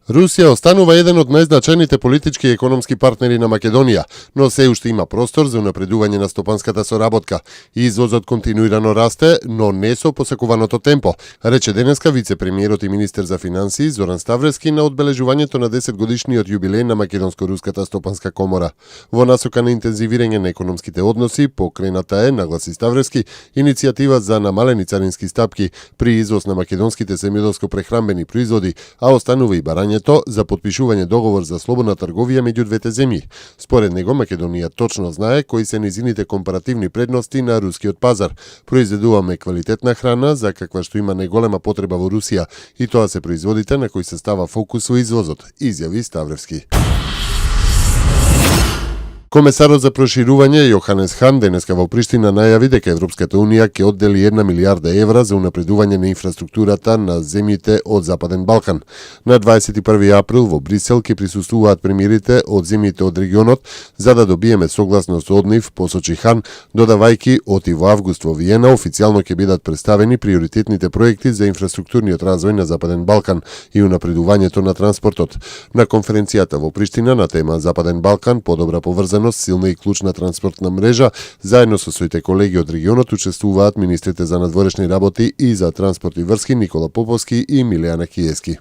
Русија останува еден од најзначајните политички и економски партнери на Македонија, но се уште има простор за унапредување на стопанската соработка. Извозот континуирано расте, но не со посакуваното темпо, рече денеска вице-премиерот и министер за финансии Зоран Ставревски на одбележувањето на 10-годишниот јубилеј на Македонско-руската стопанска комора. Во насока на интензивирање на економските односи, покрената е, нагласи Ставревски, иницијатива за намалени царински стапки при извоз на македонските земјоделско-прехранбени производи, а останува и барање за подпишување договор за слободна трговија меѓу двете земји. Според него, Македонија точно знае кои се низините компаративни предности на рускиот пазар. Произведуваме квалитетна храна, за каква што има најголема потреба во Русија, и тоа се производите на кои се става фокус во извозот, изјави Ставревски. Комесарот за проширување Јоханес Хан денеска во Приштина најави дека Европската Унија ќе оддели 1 милиарда евра за унапредување на инфраструктурата на земјите од Западен Балкан. На 21 април во Брисел ќе присуствуваат премиерите од земјите од регионот за да добиеме согласност од нив, посочи Хан, додавајќи оти во август во Виена официјално ќе бидат представени приоритетните проекти за инфраструктурниот развој на Западен Балкан и унапредувањето на транспортот. На конференцијата во Приштина на тема Западен Балкан, подобра поврзаност, силна и клучна транспортна мрежа, заедно со своите колеги од регионот учествуваат министрите за надворешни работи и за транспорт и врски Никола Поповски и Милијана Киески.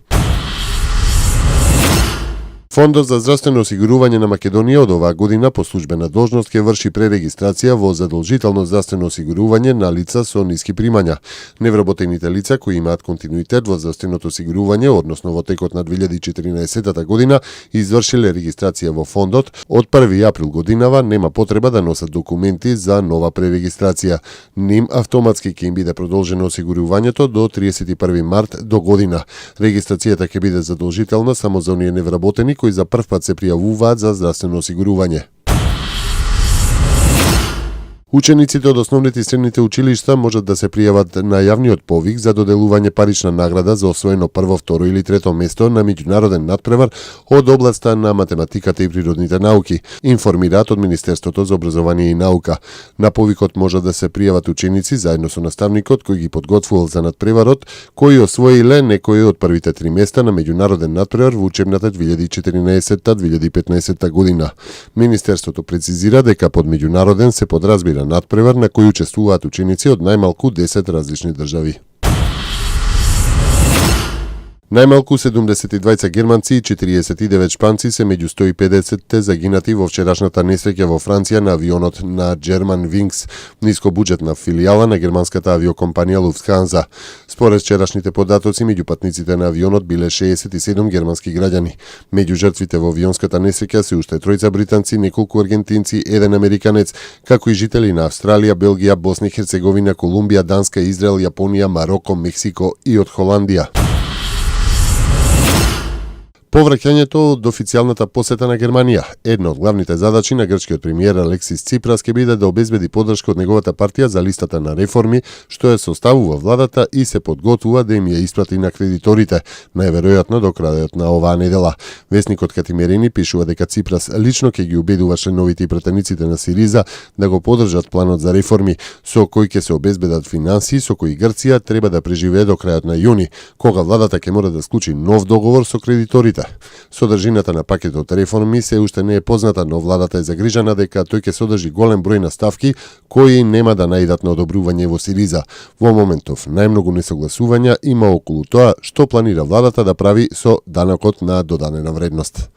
Фондот за здравствено осигурување на Македонија од оваа година по службена должност ќе врши пререгистрација во задолжително здравствено осигурување на лица со ниски примања. Невработените лица кои имаат континуитет во здравственото осигурување, односно во текот на 2014 година, извршиле регистрација во фондот, од 1 април годинава нема потреба да носат документи за нова пререгистрација. Ним автоматски ќе им биде продолжено осигурувањето до 31 март до година. Регистрацијата ќе биде задолжителна само за оние невработени кои за прв пат се пријавуваат за здравствено осигурување. Учениците од основните и средните училишта можат да се пријават на јавниот повик за доделување парична награда за освоено прво, второ или трето место на меѓународен натпревар од областа на математиката и природните науки, информираат од Министерството за образование и наука. На повикот можат да се пријават ученици заедно со наставникот кој ги подготвувал за натпреварот, кои освоиле некои од првите 3 места на меѓународен натпревар во учебната 2014-2015 година. Министерството прецизира дека под меѓународен се подразбира натпревар на кој учествуваат ученици од најмалку 10 различни држави. Најмалку 72 германци и 49 шпанци се меѓу 150 загинати во вчерашната несреќа во Франција на авионот на Germanwings, нискобуџетна филијала на германската авиокомпанија Lufthansa. Според вчерашните податоци, меѓу патниците на авионот биле 67 германски граѓани. Меѓу жртвите во авионската несреќа се уште 3 британци, неколку аргентинци, 1 американец, како и жители на Австралија, Белгија, Босна и Херцеговина, Колумбија, Данска, Израел, Јапонија, Мароко, Мексико и од Холандија. Повраќањето од официјалната посета на Германија. Една од главните задачи на грчкиот премиер Алексис Ципрас ќе биде да обезбеди поддршка од неговата партија за листата на реформи што ја составува владата и се подготвува да им ја испрати на кредиторите, најверојатно до крајот на оваа недела. Весникот Катимерини пишува дека Ципрас лично ќе ги убедува членовите и пратениците на Сириза да го поддржат планот за реформи, со кој ќе се обезбедат финансии со кои Грција треба да преживее до крајот на јуни, кога владата ќе мора да склучи нов договор со кредиторите. Содржината на пакетот реформи се уште не е позната, но владата е загрижена дека тој ќе содржи голем број на ставки кои нема да наидат на одобрување во Сириза. Во моментов најмногу несогласувања има околу тоа што планира владата да прави со данокот на доданена вредност.